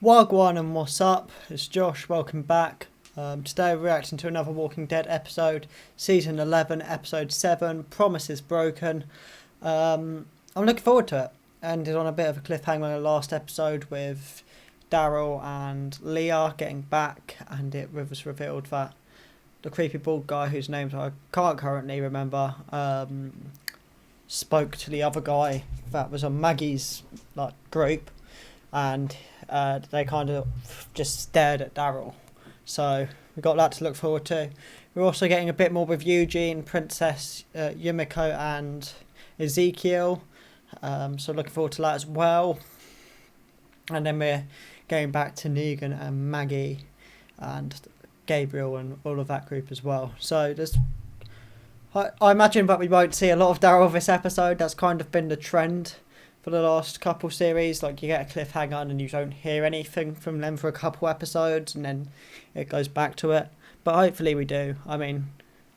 Wagwan and what's up? It's Josh, welcome back. Today we're reacting to another Walking Dead episode, Season 11, Episode 7, Promises Broken. I'm looking forward to it. Ended on a bit of a cliffhanger in the last episode with Daryl and Leah getting back, and it was revealed that the creepy bald guy whose names I can't currently remember spoke to the other guy that was on Maggie's group, and they kind of just stared at Daryl. So we got that to look forward to. We're also getting a bit more with Eugene, Princess, Yumiko and Ezekiel. So looking forward to that as well. And then we're going back to Negan and Maggie and Gabriel and all of that group as well. So I imagine that we won't see a lot of Daryl this episode. That's kind of been the trend for the last couple series. Like, you get a cliffhanger and you don't hear anything from them for a couple episodes, and then it goes back to it. But hopefully we do. I mean,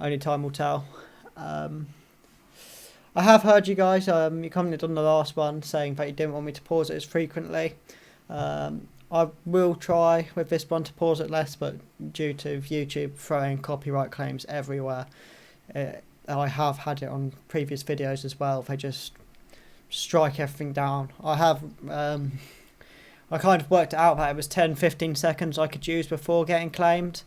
only time will tell. I have heard you guys, you commented on the last one saying that you didn't want me to pause it as frequently. I will try with this one to pause it less, but due to YouTube throwing copyright claims everywhere, I have had it on previous videos as well. They just strike everything down. I kind of worked it out that it was 10-15 seconds I could use before getting claimed,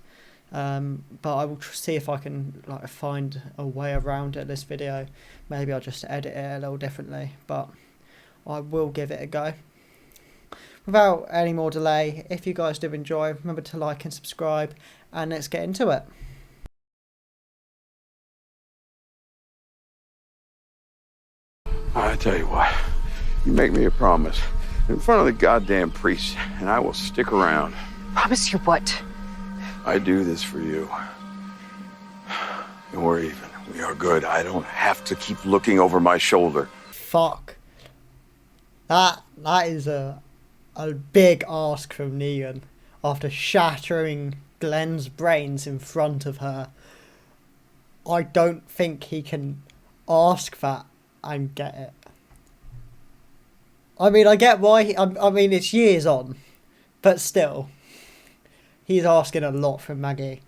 but I will see if I can find a way around it this video. Maybe I'll just edit it a little differently, but I will give it a go. Without any more delay, if you guys do enjoy, remember to like and subscribe, and let's get into it. I tell you what, you make me a promise in front of the goddamn priest, and I will stick around. Promise you what? I do this for you. And we're even. We are good. I don't have to keep looking over my shoulder. Fuck. That is a big ask from Negan after shattering Glenn's brains in front of her. I don't think he can ask that and get it. I mean, I get why. I mean, it's years on, but still, he's asking a lot from Maggie.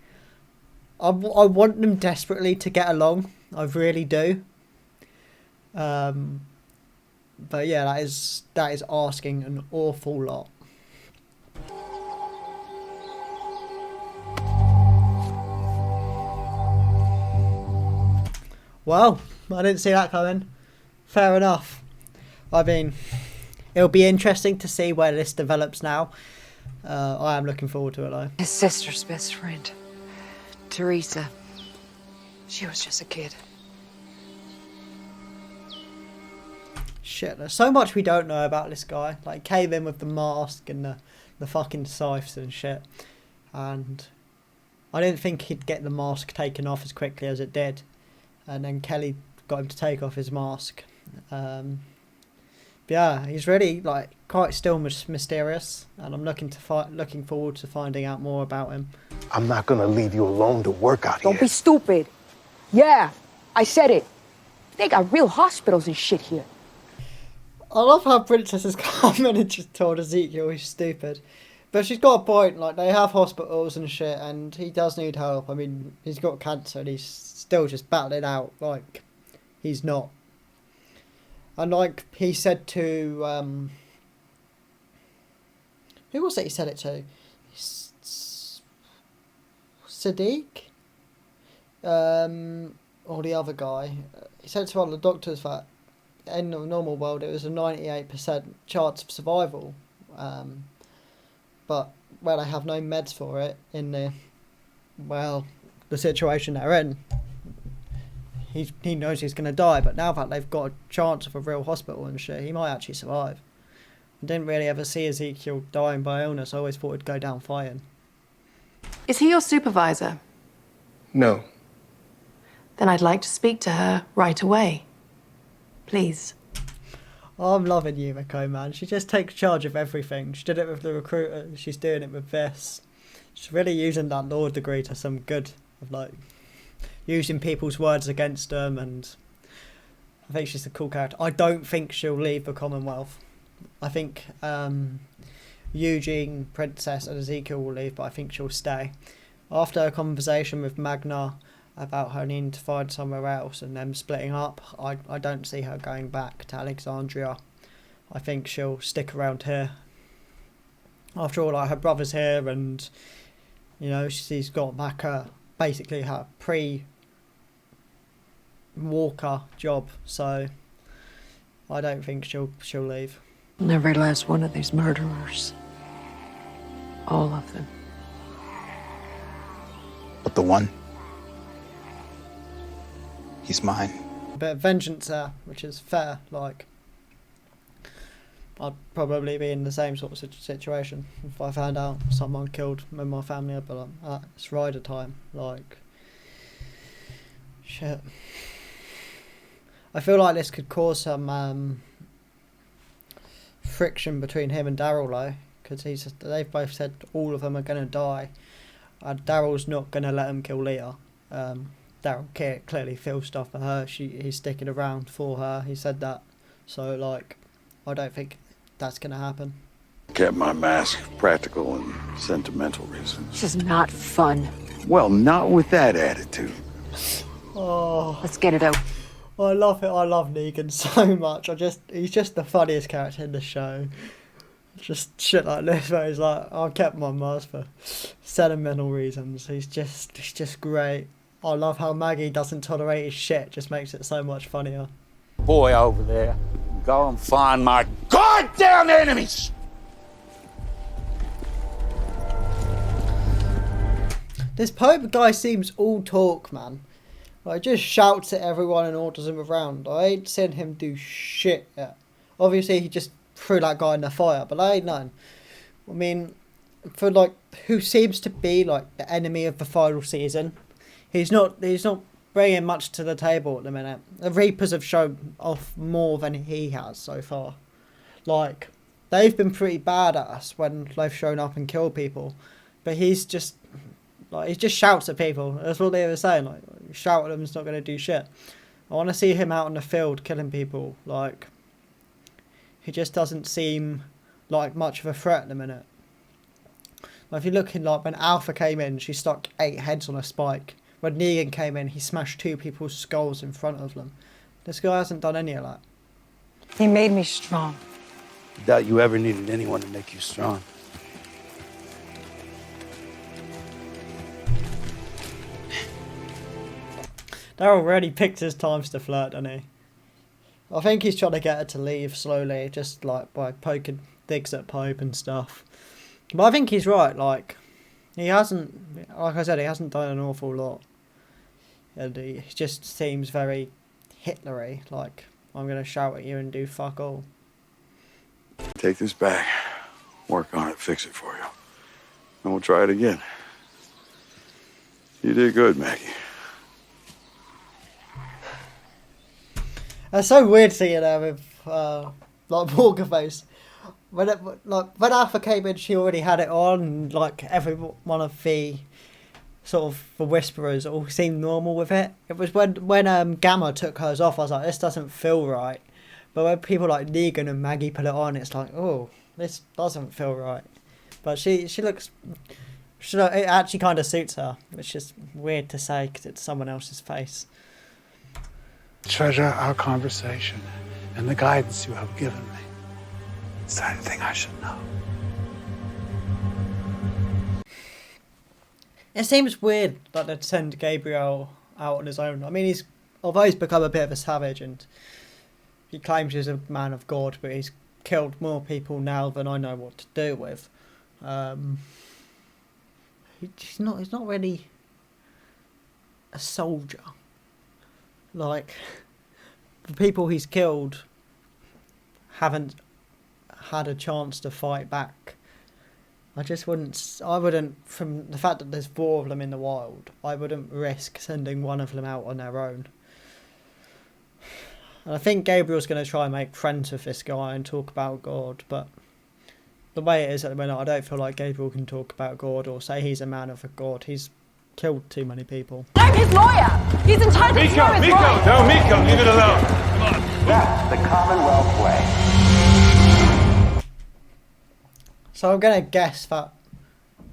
I want them desperately to get along. I really do. But yeah, that is asking an awful lot. Well, I didn't see that coming. Fair enough. I mean, it'll be interesting to see where this develops now. I am looking forward to it though. His sister's best friend, Teresa. She was just a kid. Shit, there's so much we don't know about this guy. Like, came in with the mask and the fucking scythes and shit. And I didn't think he'd get the mask taken off as quickly as it did. And then Kelly got him to take off his mask. But yeah, he's really quite still mysterious, and I'm looking forward to finding out more about him. I'm not gonna leave you alone to work out here. Don't be stupid. Yeah, I said it. They got real hospitals and shit here. I love how Princess has come in and just told Ezekiel he's stupid. But she's got a point, they have hospitals and shit, and he does need help. I mean, he's got cancer and he's still just battling out like he's not. And he said to, who was it he said it to? Sadiq? Or the other guy. He said to one of the doctors that in the normal world it was a 98% chance of survival. But where they have no meds for it in the situation they're in, he knows he's going to die. But now that they've got a chance of a real hospital and shit, he might actually survive. I didn't really ever see Ezekiel dying by illness. I always thought he'd go down fighting. Is he your supervisor? No. Then I'd like to speak to her right away. Please. I'm loving Yumiko, man. She just takes charge of everything. She did it with the recruiter. She's doing it with this. She's really using that law degree to some good. Of using people's words against them, and I think she's a cool character. I don't think she'll leave the Commonwealth. I think Eugene, Princess, and Ezekiel will leave, but I think she'll stay. After a conversation with Magna about her needing to find somewhere else and them splitting up, I don't see her going back to Alexandria. I think she'll stick around here. After all, like, her brother's here, and you know, she's got back basically her pre-Walker job, so I don't think she'll leave. And every last one of these murderers. All of them. But the one, he's mine. A bit of vengeance there, which is fair. Like, I'd probably be in the same sort of situation if I found out someone killed in my family. I'd be like, it's rider time. Like, shit. I feel like this could cause some friction between him and Daryl, though, because they've both said all of them are going to die. Daryl's not going to let him kill Leah. Daryl clearly feels stuff for her. He's sticking around for her. He said that. So, like, I don't think that's going to happen. Kept my mask for practical and sentimental reasons. This is not fun. Well, not with that attitude. Oh, Let's get it out. I love it. I love Negan so much. He's just the funniest character in the show. Just shit like this, where he's like, I kept my mask for sentimental reasons. He's just great. I love how Maggie doesn't tolerate his shit. It just makes it so much funnier. Boy over there, go and find my goddamn enemies! This Pope guy seems all talk, man. Like, just shouts at everyone and orders them around. I ain't seen him do shit yet. Obviously, he just threw that guy in the fire, but I ain't nothing. I mean, for like, who seems to be like the enemy of the final season, he's not bringing much to the table at the minute. The Reapers have shown off more than he has so far. Like, they've been pretty bad at us when they've shown up and killed people, but he's just like, he just shouts at people. That's what they were saying. Like, shout at them, it's not going to do shit. I want to see him out in the field killing people. Like, he just doesn't seem like much of a threat at the minute. Like, if you're looking, like, when Alpha came in, she stuck 8 heads on a spike. When Negan came in, he smashed 2 people's skulls in front of them. This guy hasn't done any of that. He made me strong. Doubt you ever needed anyone to make you strong. Daryl really picked his times to flirt, doesn't he? I think he's trying to get her to leave slowly, just like by poking digs at Pope and stuff. But I think he's right, like, he hasn't, like I said, he hasn't done an awful lot. And he just seems very Hitler-y, like, I'm going to shout at you and do fuck all. Take this back, work on it, fix it for you. And we'll try it again. You did good, Maggie. It's so weird seeing her with, like, Pokerface. When Alpha came in, she already had it on, and, like, every one of the sort of the Whisperers all seemed normal with it. It was when Gamma took hers off, I was like, this doesn't feel right. But when people like Negan and Maggie put it on, it's like, oh, this doesn't feel right. But she looks, it actually kind of suits her, which is weird to say because it's someone else's face. Treasure our conversation and the guidance you have given me. Is there anything I should know? It seems weird that they'd send Gabriel out on his own. I mean, although he's become a bit of a savage and he claims he's a man of God, but he's killed more people now than I know what to do with. He's not really a soldier. Like, the people he's killed haven't had a chance to fight back. I wouldn't, from the fact that there's 4 of them in the wild, I wouldn't risk sending one of them out on their own. And I think Gabriel's going to try and make friends with this guy and talk about God, but the way it is at the minute, I don't feel like Gabriel can talk about God or say he's a man of a God. He's killed too many people. I'm his lawyer! He's entitled to know his rights! No, Miko, leave it alone. Come on. That's the Commonwealth way. So I'm gonna guess that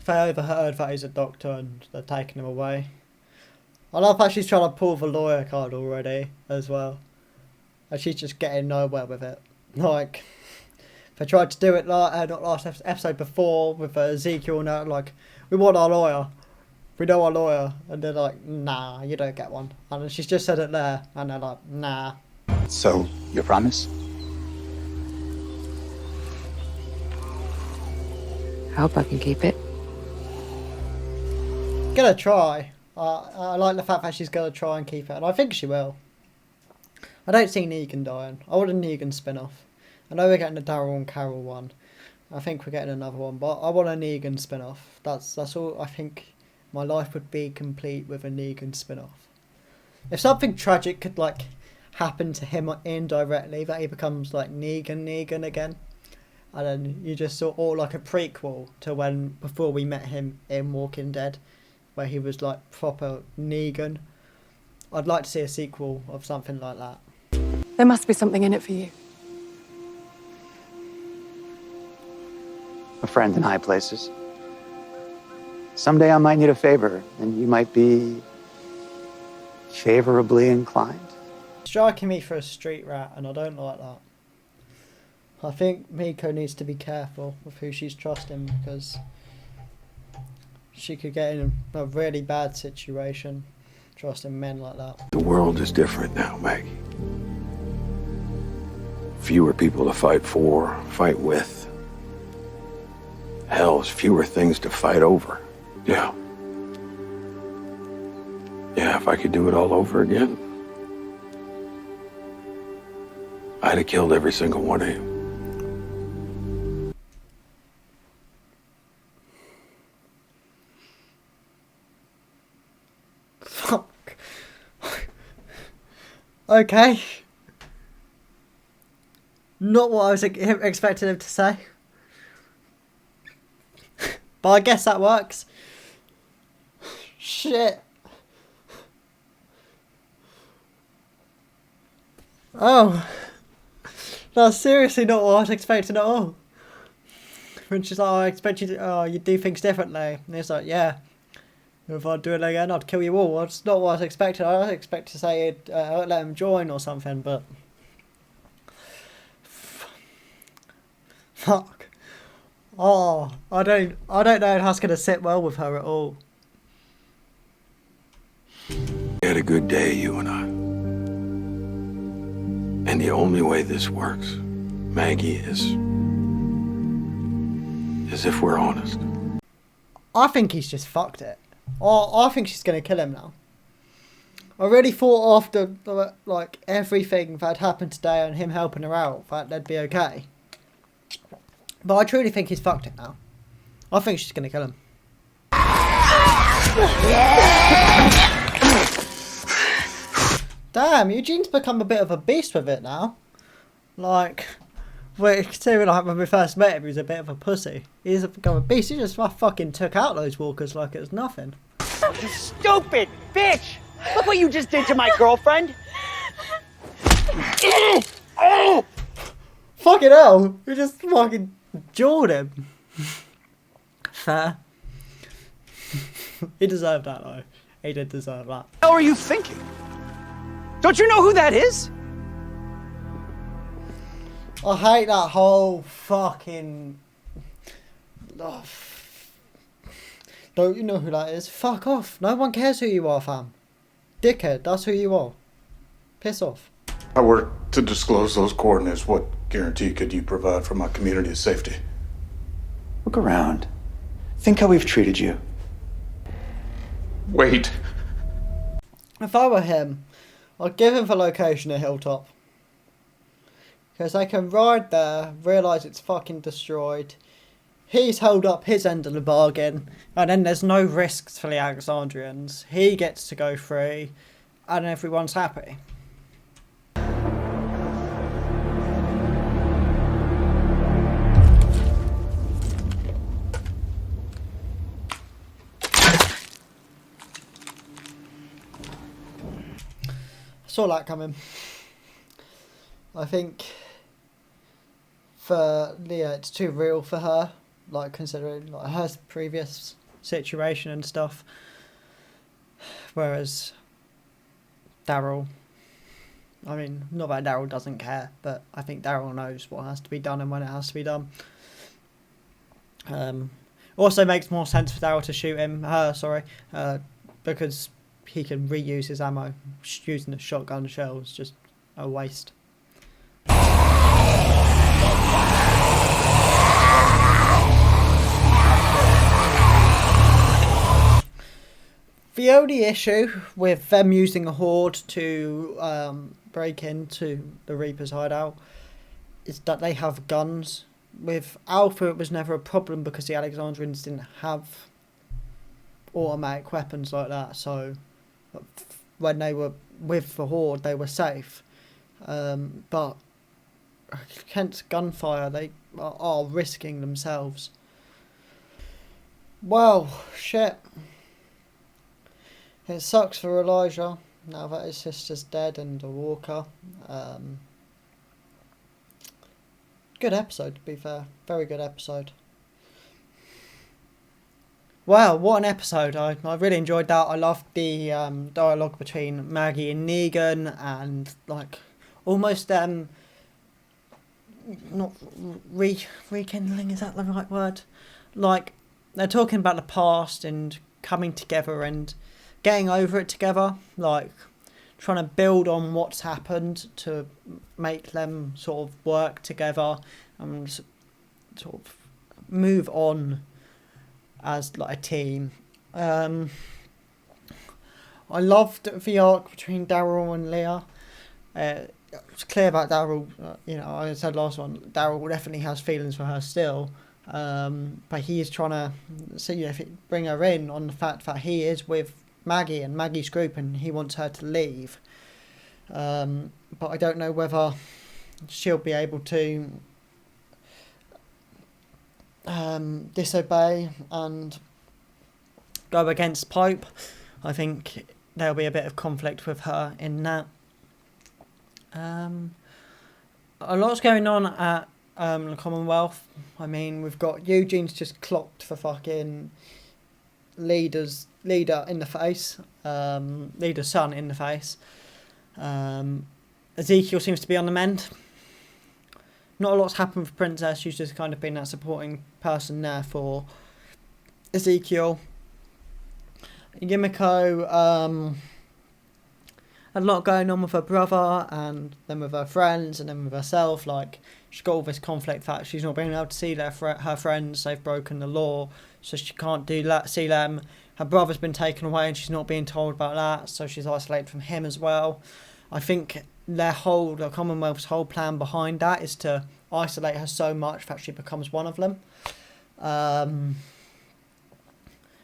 they overheard that he's a doctor and they're taking him away. I love how she's trying to pull the lawyer card already as well. And she's just getting nowhere with it. Like, they tried to do it not last episode before with Ezekiel and that, like, we want our lawyer. We know our lawyer. And they're like, nah, you don't get one. And then she's just said it there. And they're like, nah. So, your promise? I hope I can keep it. Gonna try. I like the fact that she's gonna try and keep it. And I think she will. I don't see Negan dying. I want a Negan spin-off. I know we're getting a Daryl and Carol one. I think we're getting another one, but I want a Negan spin-off. That's all. I think my life would be complete with a Negan spin-off. If something tragic could like happen to him indirectly, that he becomes like Negan again, and then you just saw all like a prequel to when before we met him in Walking Dead, where he was like proper Negan. I'd like to see a sequel of something like that. There must be something in it for you. A friend in high places. Someday I might need a favor, and you might be favorably inclined. Striking me for a street rat, and I don't like that. I think Miko needs to be careful with who she's trusting, because she could get in a really bad situation trusting men like that. The world is different now, Maggie. Fewer people to fight for, fight with. Hell, there's fewer things to fight over. Yeah. Yeah, if I could do it all over again, I'd have killed every single one of you. Fuck. Okay. Not what I was expecting him to say. But I guess that works. Shit. Oh. That's seriously not what I was expecting at all. When she's like, I expect you to, you do things differently. And he's like, yeah. If I do it again, I'd kill you all. That's not what I was expecting. I was expecting to say let him join or something, but... Fuck. Oh, I don't know if that's going to sit well with her at all. We had a good day, you and I. And the only way this works, Maggie, is if we're honest. I think he's just fucked it. I think she's going to kill him now. I really thought after like everything that happened today and him helping her out that they'd be okay. But I truly think he's fucked it now. I think she's going to kill him. Damn, Eugene's become a bit of a beast with it now. Like, considering like when we first met him, he was a bit of a pussy. He's become a beast. He just fucking took out those walkers like it was nothing. You stupid bitch! Look what you just did to my girlfriend! Oh! Fucking hell! You just fucking jawed him. Fair. He deserved that though. He did deserve that. What the hell are you thinking? Don't you know who that is? I hate that whole fucking... Oh, don't you know who that is? Fuck off. No one cares who you are, fam. Dickhead, that's who you are. Piss off. If I were to disclose those coordinates, what guarantee could you provide for my community's safety? Look around. Think how we've treated you. Wait. If I were him, I'd give him the location at Hilltop. Because they can ride there, realise it's fucking destroyed. He's held up his end of the bargain, and then there's no risks for the Alexandrians. He gets to go free, and everyone's happy. Saw that coming. I think for Leah it's too real for her. like considering like her previous situation and stuff. Whereas Daryl, I mean, not that Daryl doesn't care, but I think Daryl knows what has to be done and when it has to be done. Also makes more sense for Daryl to shoot because he can reuse his ammo. Using the shotgun shell is just a waste. The only issue with them using a horde to break into the Reaper's hideout is that they have guns. With Alpha, it was never a problem because the Alexandrians didn't have automatic weapons like that. So when they were with the horde, they were safe. But against gunfire, they are risking themselves. Well, shit. It sucks for Elijah, now that his sister's dead and a walker. Good episode, to be fair. Very good episode. Wow, what an episode. I really enjoyed that. I loved the dialogue between Maggie and Negan, and like almost not rekindling, is that the right word? Like they're talking about the past and coming together and getting over it together, like trying to build on what's happened to make them sort of work together and sort of move on as like a team. I loved the arc between Daryl and Leah. It's clear about Daryl, I said last one, Daryl definitely has feelings for her still. But he is trying to bring her in on the fact that he is with Maggie and Maggie's group and he wants her to leave. But I don't know whether she'll be able to disobey and go against Pope. I think there'll be a bit of conflict with her in that. A lot's going on at the Commonwealth. I mean, we've got Eugene's just clocked the fucking leader in the face, leader's son in the face. Ezekiel seems to be on the mend. Not a lot's happened with Princess. She's just kind of been that supporting person there for Ezekiel. Yumiko had a lot going on with her brother and then with her friends and then with herself. Like, she's got all this conflict that she's not being able to see her friends. They've broken the law, so she can't see them. Her brother's been taken away and she's not being told about that, so she's isolated from him as well. I think the Commonwealth's whole plan behind that is to isolate her so much that she becomes one of them.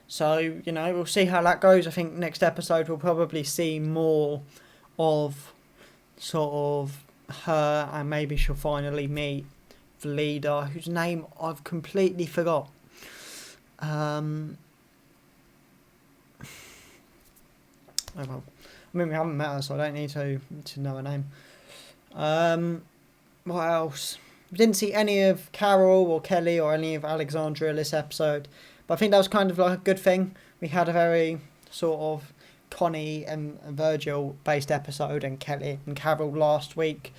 So, we'll see how that goes. I think next episode we'll probably see more of sort of her, and maybe she'll finally meet the leader, whose name I've completely forgot. Oh well. I mean, we haven't met her, so I don't need to know her name. What else? We didn't see any of Carol or Kelly or any of Alexandria this episode, but I think that was kind of like a good thing. We had a very sort of Connie and Virgil based episode, and Kelly and Carol last week.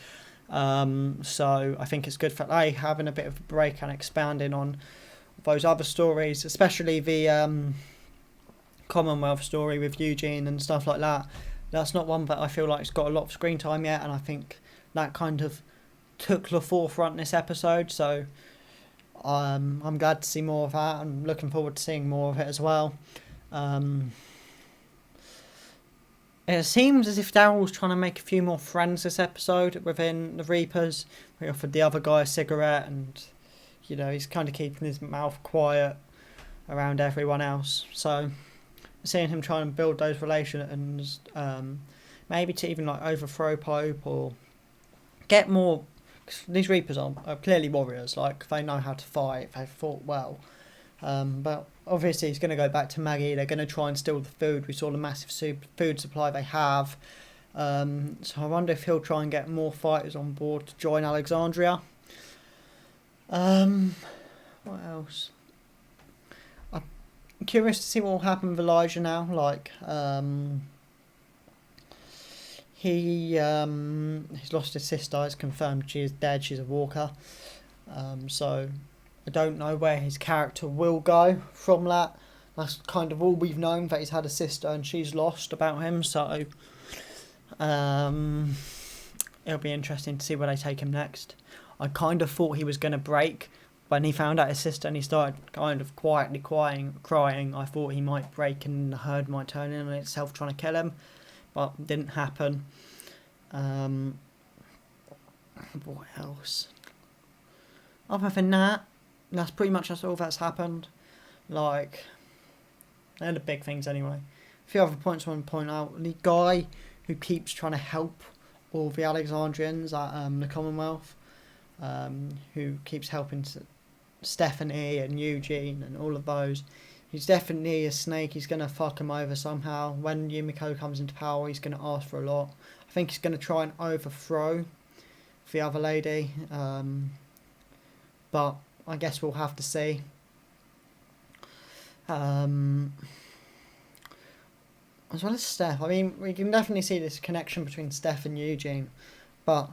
So I think it's good for they having a bit of a break and expanding on those other stories, especially the Commonwealth story with Eugene and stuff like that. That's not one that I feel like it's got a lot of screen time yet, and I think that kind of took the forefront this episode. So I'm glad to see more of that. I'm looking forward to seeing more of it as well. It seems as if Daryl's trying to make a few more friends this episode within the Reapers. We offered the other guy a cigarette, and he's kind of keeping his mouth quiet around everyone else. So seeing him try and build those relations, maybe to even like overthrow Pope or get more. These Reapers are clearly warriors. Like, they know how to fight. They've fought well. But obviously he's going to go back to Maggie. They're going to try and steal the food. We saw the massive food supply they have. So I wonder if he'll try and get more fighters on board to join Alexandria. What else? I'm curious to see what will happen with Elijah now. Like, he's lost his sister. It's confirmed she is dead. She's a walker. So I don't know where his character will go from that. That's kind of all we've known, that he's had a sister and she's lost about him. So it'll be interesting to see where they take him next. I kind of thought he was going to break when he found out his sister and he started kind of quietly crying. I thought he might break and the herd might turn in on itself trying to kill him, but it didn't happen. What else? Other than that, that's pretty much all that's happened. Like, they're the big things anyway. A few other points I want to point out. The guy who keeps trying to help all the Alexandrians at the Commonwealth, who keeps helping Stephanie and Eugene and all of those. He's definitely a snake. He's going to fuck him over somehow. When Yumiko comes into power, he's going to ask for a lot. I think he's going to try and overthrow the other lady. But I guess we'll have to see. As well as Steph. I mean, we can definitely see this connection between Steph and Eugene. And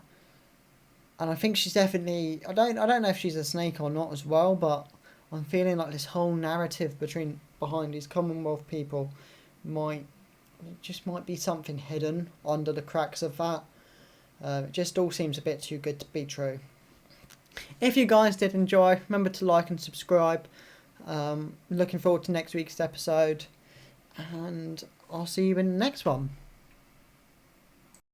I think she's definitely... I don't know if she's a snake or not as well, but I'm feeling like this whole narrative behind these Commonwealth people might be something hidden under the cracks of that. It just all seems a bit too good to be true. If you guys did enjoy, remember to like and subscribe. Looking forward to next week's episode, and I'll see you in the next one.